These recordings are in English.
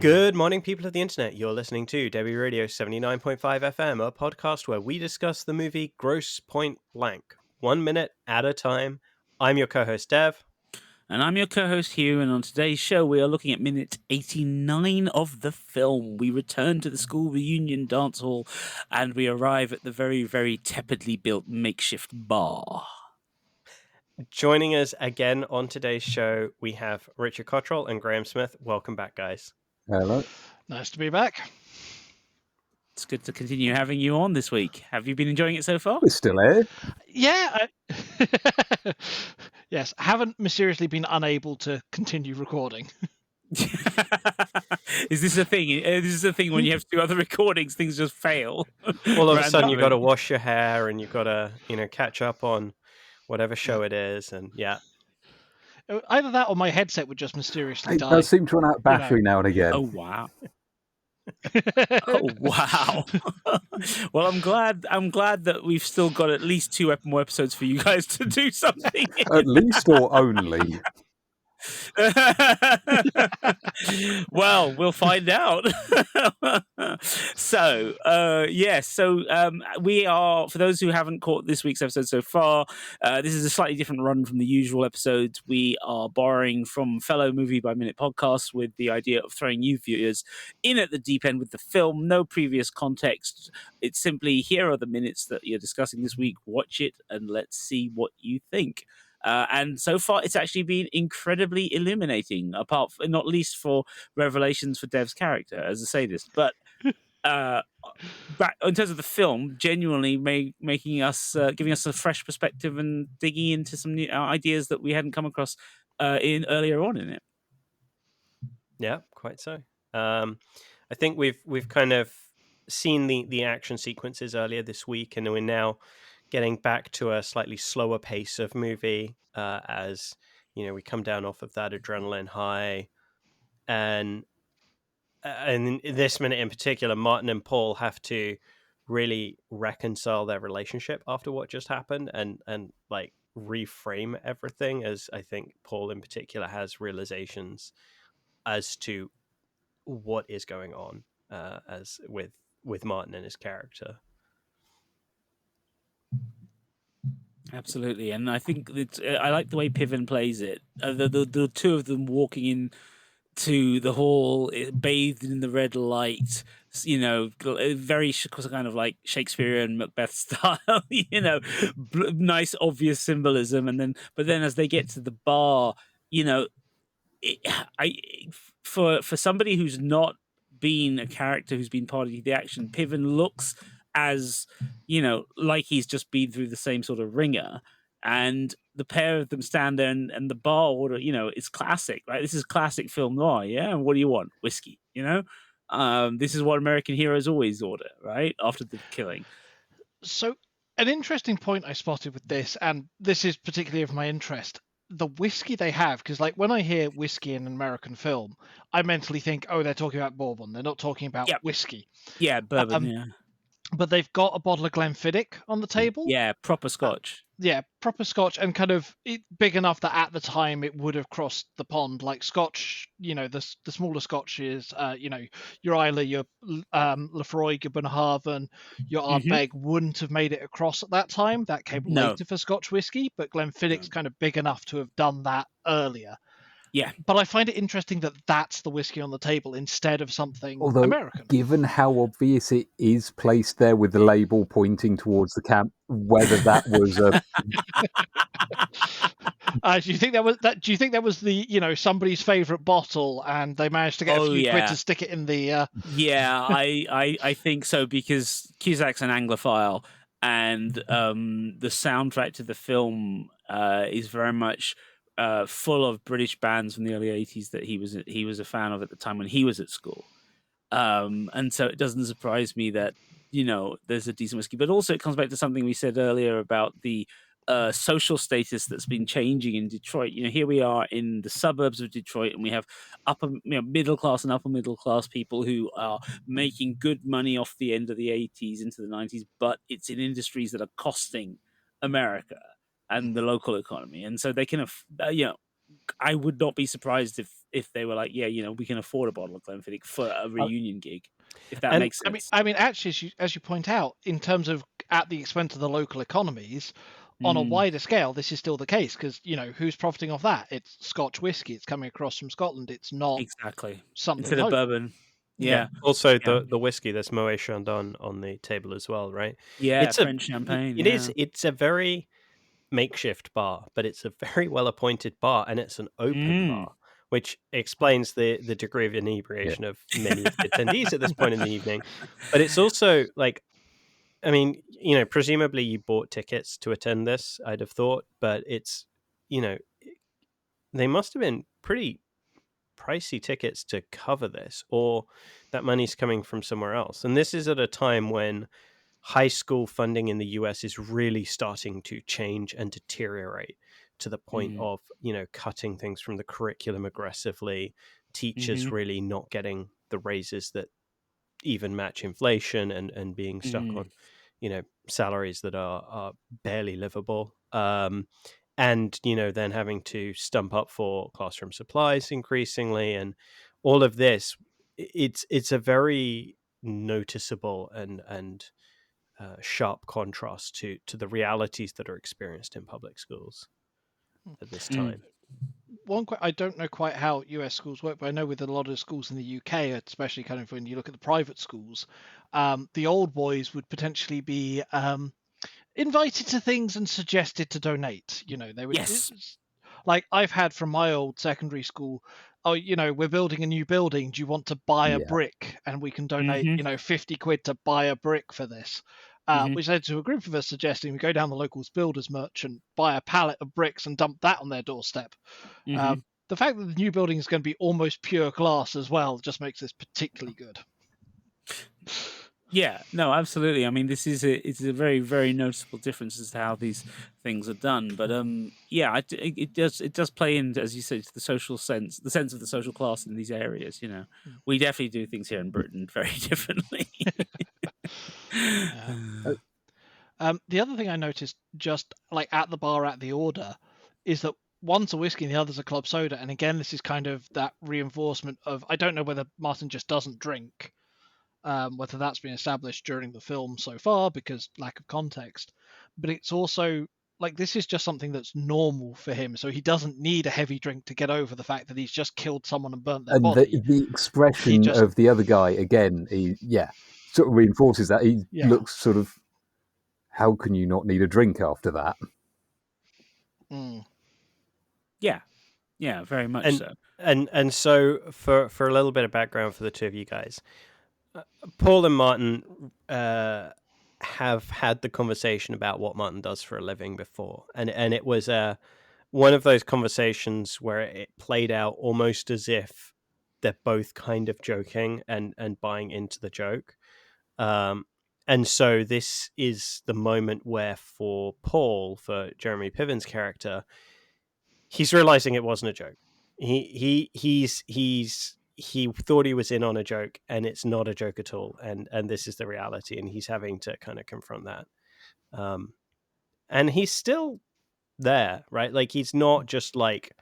Good morning, people of the internet. You're listening to Debi Radio 79.5 FM, a podcast where we discuss the movie Grosse Pointe Blank, 1 minute at a time. I'm your co-host, Dev. And I'm your co-host, Hugh, and on today's show, we are looking at minute 89 of the film. We return to the school reunion dance hall, and we arrive at the very, very tepidly built makeshift bar. Joining us again on today's show, we have Richard Cottrell and Graham Smith. Welcome back, guys. Hello. Nice to be back. It's good to continue having you on this week. Have you been enjoying it so far? We're still here. Yeah. Yes, I haven't mysteriously been unable to continue recording. Is this a thing? This is a thing when you have to do other recordings, things just fail. All of a sudden, you've got to wash your hair and you've got to, catch up on whatever show it is, and yeah. Either that or my headset would just mysteriously die. It does seem to run out of battery now and again. Oh wow. Oh wow! Well, I'm glad that we've still got at least two more episodes for you guys to do something. At least or only. Well, we'll find out. So we are, for those who haven't caught this week's episode so far, this is a slightly different run from the usual episodes. We are borrowing from fellow Movie by Minute podcasts with the idea of throwing you viewers in at the deep end with the film. No previous context. It's simply, here are the minutes that you're discussing this week. Watch it and let's see what you think. And so far, it's actually been incredibly illuminating, not least for revelations for Dev's character as a sadist. But back in terms of the film, genuinely giving us a fresh perspective and digging into some new ideas that we hadn't come across earlier on in it. Yeah, quite so. I think we've kind of seen the action sequences earlier this week, and we're now getting back to a slightly slower pace of movie as we come down off of that adrenaline high, and in this minute in particular, Martin and Paul have to really reconcile their relationship after what just happened, and like reframe everything, as I think Paul in particular has realizations as to what is going on as with Martin and his character. Absolutely, and I think I like the way Piven plays it. The two of them walking in to the hall, bathed in the red light, very kind of like Shakespearean Macbeth style, nice obvious symbolism, but then as they get to the bar, for somebody who's not been a character who's been part of the action, Piven looks as like he's just been through the same sort of ringer, and the pair of them stand there and the bar order, it's classic, right? This is classic film noir. Yeah, and what do you want? Whiskey. This is what American heroes always order, right, after the killing. So an interesting point I spotted with this, and this is particularly of my interest, the whiskey they have, because like when I hear whiskey in an American film, I mentally think, oh, they're talking about bourbon, they're not talking about whiskey. Yeah, bourbon. But they've got a bottle of Glenfiddich on the table. Yeah, proper Scotch. Proper Scotch, and kind of big enough that at the time it would have crossed the pond. Like Scotch, the smaller Scotch is, your Islay, your Lefroy, your Bunnahabhain, your Ardbeg wouldn't have made it across at that time. That came later for Scotch whiskey, but Glenfiddich's kind of big enough to have done that earlier. Yeah, but I find it interesting that that's the whiskey on the table instead of something American. Given how obvious it is placed there with the label pointing towards the camp, whether that was a do you think that was that? Do you think that was the somebody's favorite bottle, and they managed to get a few quid to stick it in the? Yeah, I think so, because Cusack's an Anglophile, and the soundtrack to the film is very much full of British bands from the early 80s that he was a fan of at the time when he was at school. And so it doesn't surprise me that, there's a decent whiskey. But also it comes back to something we said earlier about the social status that's been changing in Detroit. Here we are in the suburbs of Detroit, and we have middle class and upper middle class people who are making good money off the end of the 80s into the 90s, but it's in industries that are costing America and the local economy, and so they can, I would not be surprised if they were like, yeah, we can afford a bottle of Glenfiddich for a reunion gig, if that And makes sense. I mean, actually, as you point out, in terms of at the expense of the local economies, on a wider scale, this is still the case because who's profiting off that? It's Scotch whiskey. It's coming across from Scotland. It's not Exactly. something Instead of local. bourbon. Yeah. Also, Yeah. the whiskey, there's Moet Chandon on the table as well, right? Yeah, It's French champagne. It is. It's a very makeshift bar, but it's a very well appointed bar, and it's an open bar, which explains the degree of inebriation of many of the attendees at this point in the evening. But it's also like, I mean, presumably you bought tickets to attend this, I'd have thought, but it's, they must have been pretty pricey tickets to cover this, or that money's coming from somewhere else. And this is at a time when high school funding in the US is really starting to change and deteriorate to the point of, cutting things from the curriculum aggressively, teachers really not getting the raises that even match inflation, and being stuck on, salaries that are barely livable. And, then having to stump up for classroom supplies increasingly, and all of this, it's a very noticeable and sharp contrast to the realities that are experienced in public schools at this time. I don't know quite how US schools work, but I know with a lot of schools in the UK, especially kind of when you look at the private schools, the old boys would potentially be invited to things and suggested to donate. They would. Yes. Like I've had from my old secondary school, we're building a new building. Do you want to buy a brick? And we can donate, 50 quid to buy a brick for this. Which led to a group of us suggesting we go down the local builders merchant, buy a pallet of bricks and dump that on their doorstep. The fact that the new building is going to be almost pure glass as well just makes this particularly good. Yeah, no, absolutely. I mean, it's a very, very noticeable difference as to how these things are done. But it does play into, as you said, the social sense, the sense of the social class in these areas. We definitely do things here in Britain very differently. The other thing I noticed, just like at the bar at the order, is that one's a whiskey and the other's a club soda. And again, this is kind of that reinforcement of, I don't know whether Martin just doesn't drink. Whether that's been established during the film so far because lack of context, but it's also like this is just something that's normal for him, so he doesn't need a heavy drink to get over the fact that he's just killed someone and burnt their body. The expression of the other guy again, sort of reinforces that. He looks sort of, how can you not need a drink after that? Yeah, very much so. And so for a little bit of background for the two of you guys, Paul and Martin have had the conversation about what Martin does for a living before, and it was one of those conversations where it played out almost as if they're both kind of joking and buying into the joke. And so this is the moment where for Paul, for Jeremy Piven's character, he's realizing it wasn't a joke. He thought he was in on a joke, and it's not a joke at all. And this is the reality, and he's having to kind of confront that. And he's still there, right? Like he's not just like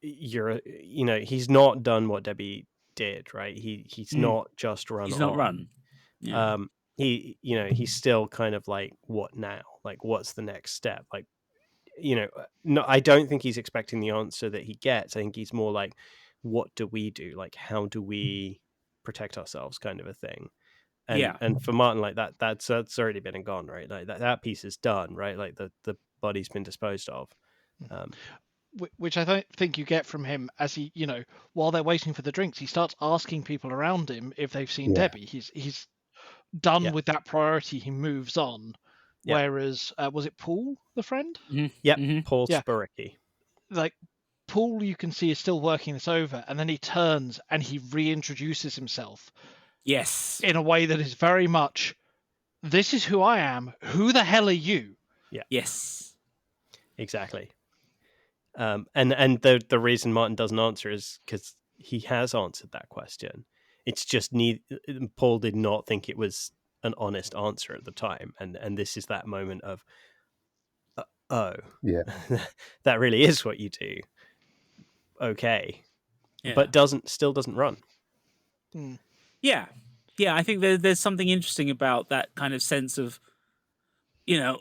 he's not done what Debbie did, right? He's not just run. He's not run. Yeah. He's still kind of like, what now? Like, what's the next step? Like, no, I don't think he's expecting the answer that he gets. I think he's more like, what do we do? Like, how do we protect ourselves, kind of a thing. And for Martin, like that's already been and gone, right? Like that piece is done, right? Like the body's been disposed of. Which I think you get from him as he, while they're waiting for the drinks, he starts asking people around him if they've seen Debbie. He's done with that priority. He moves on. Yeah. Whereas, was it Paul, the friend? Paul Spiricki. Like Paul, you can see is still working this over, and then he turns and he reintroduces himself. Yes, in a way that is very much, this is who I am. Who the hell are you? Yeah. Yes. Exactly. And the reason Martin doesn't answer is because he has answered that question. It's just Paul did not think it was an honest answer at the time, and this is that moment of, that really is what you do. okay, Yeah. but still doesn't run. Yeah. Yeah, I think there's something interesting about that kind of sense of, you know,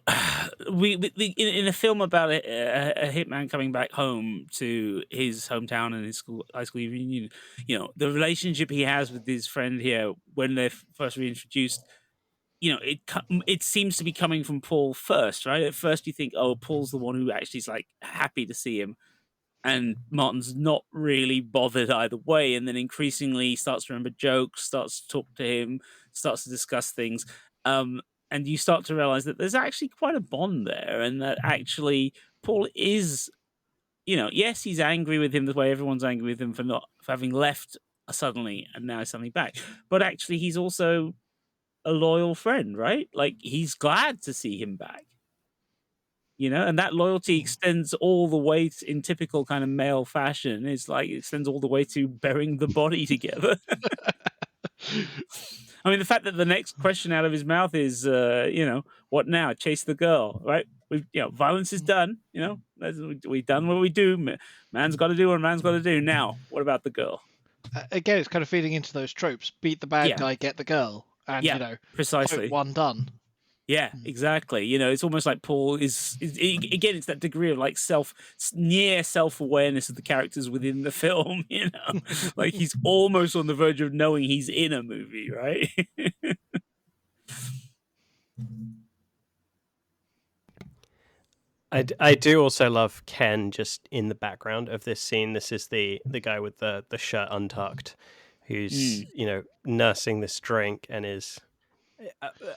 in a film about a hitman coming back home to his hometown and his high school reunion, you know, the relationship he has with his friend here when they're first reintroduced, you know, it seems to be coming from Paul first, right? At first you think, oh, Paul's the one who actually is like happy to see him, and Martin's not really bothered either way, and then increasingly starts to remember jokes, starts to talk to him, starts to discuss things, and you start to realize that there's actually quite a bond there, and that actually Paul is, you know, yes, he's angry with him the way everyone's angry with him for having left suddenly and now suddenly back, but actually he's also a loyal friend, right? Like, he's glad to see him back. You know, and that loyalty extends all the way in typical kind of male fashion. It's like it extends all the way to burying the body together. I mean, the fact that the next question out of his mouth is, you know, what now? Chase the girl, right? Violence is done. You know, we've done what we do. Man's got to do what a man's got to do. Now, what about the girl? Again, it's kind of feeding into those tropes: beat the bad guy, get the girl, and you know, precisely one done. Yeah, exactly. You know, it's almost like Paul is again, it's that degree of like near self-awareness of the characters within the film, you know, like he's almost on the verge of knowing he's in a movie, right? I do also love Ken just in the background of this scene. This is the guy with the shirt untucked who's, you know, nursing this drink and is,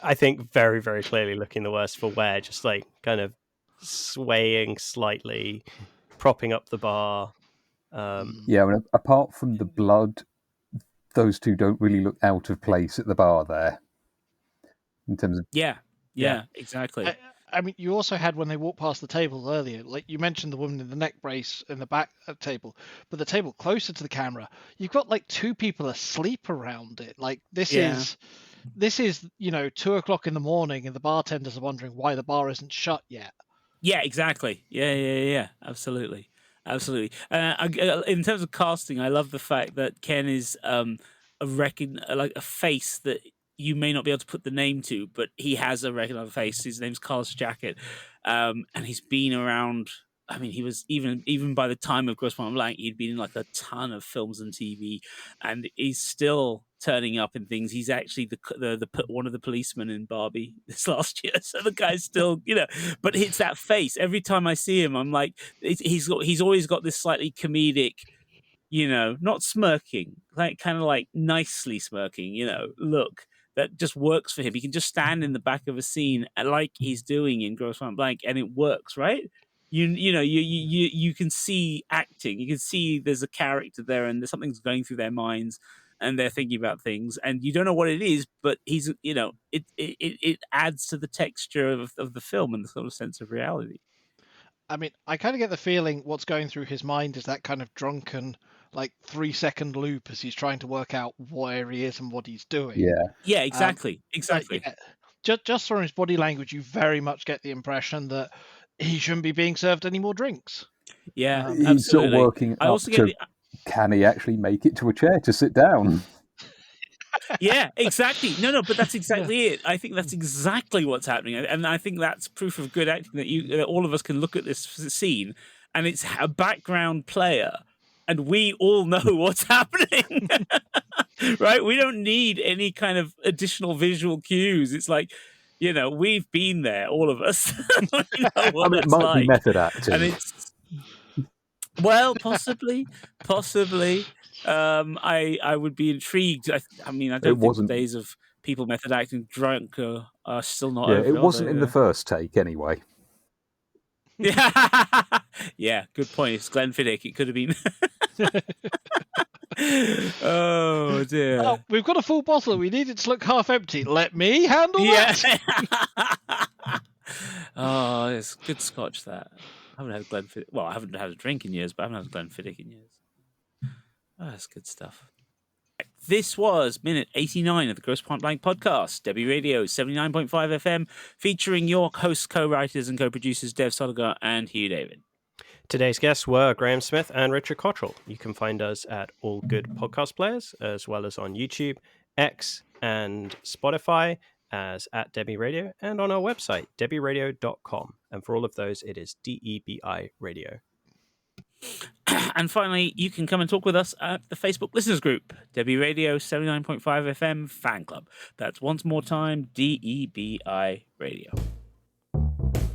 I think, very, very clearly looking the worse for wear, just like kind of swaying slightly, propping up the bar. Yeah, and apart from the blood, those two don't really look out of place at the bar there. In terms of yeah, exactly. I mean, you also had when they walked past the table earlier, like you mentioned the woman in the neck brace in the back table, but the table closer to the camera, you've got like two people asleep around it. Like this is, you know, 2:00 in the morning and the bartenders are wondering why the bar isn't shut yet. Yeah, exactly. Yeah. Absolutely. In terms of casting, I love the fact that Ken is a face that you may not be able to put the name to, but he has a recognizable face. His name's Carlos Jacket, and he's been around. I mean, he was even by the time of Grosse Pointe Blank, he'd been in like a ton of films and TV, and he's still turning up in things. He's actually the one of the policemen in Barbie this last year. So the guy's still, you know, but it's that face. Every time I see him, I'm like, he's always got this slightly comedic, you know, not smirking, like kind of like nicely smirking, you know, look that just works for him. He can just stand in the back of a scene like he's doing in Grosse Pointe Blank, and it works, right? You can see acting. You can see there's a character there, and there's something's going through their minds, and they're thinking about things, and you don't know what it is, but he's, you know, it adds to the texture of the film and the sort of sense of reality. I mean, I kind of get the feeling what's going through his mind is that kind of drunken, like 3-second loop as he's trying to work out where he is and what he's doing. Yeah, exactly. Just from his body language, you very much get the impression that he shouldn't be being served any more drinks. Yeah, he's absolutely. sort of working up to, can he actually make it to a chair to sit down? Yeah, exactly. No, but that's exactly it. I think that's exactly what's happening, and I think that's proof of good acting that all of us can look at this scene, and it's a background player, and we all know what's happening. Right? We don't need any kind of additional visual cues. It's like, you know, we've been there, all of us. We know what it might be method acting, and it's possibly. I would be intrigued. I mean, I don't think the days of people method acting drunk are still not over. It wasn't in the first take anyway. Yeah, good point. It's Glenfiddich. It could have been. Oh dear. Oh, we've got a full bottle. We need it to look half empty. Let me handle that. Oh, it's good scotch, that. I haven't had Glenfiddich. Well, I haven't had a drink in years, but I haven't had Glenfiddich in years. Oh, that's good stuff. This was minute 89 of the Grosse Pointe Blank podcast, Debi Radio 79.5 FM, featuring your hosts, co-writers and co-producers Dev Soligar and Hugh David. Today's guests were Graham Smith and Richard Cottrell. You can find us at all good podcast players, as well as on YouTube, X, and Spotify as at Debi Radio, and on our website, debiradio.com. And for all of those, it is DEBI Radio. And finally, you can come and talk with us at the Facebook listeners group, Debi Radio 79.5 FM Fan Club. That's once more time, DEBI Radio.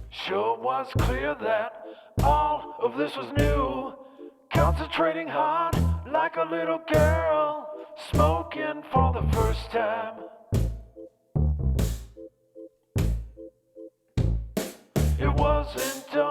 Sure was clear that all of this was new. Concentrating hard like a little girl, smoking for the first time. It wasn't done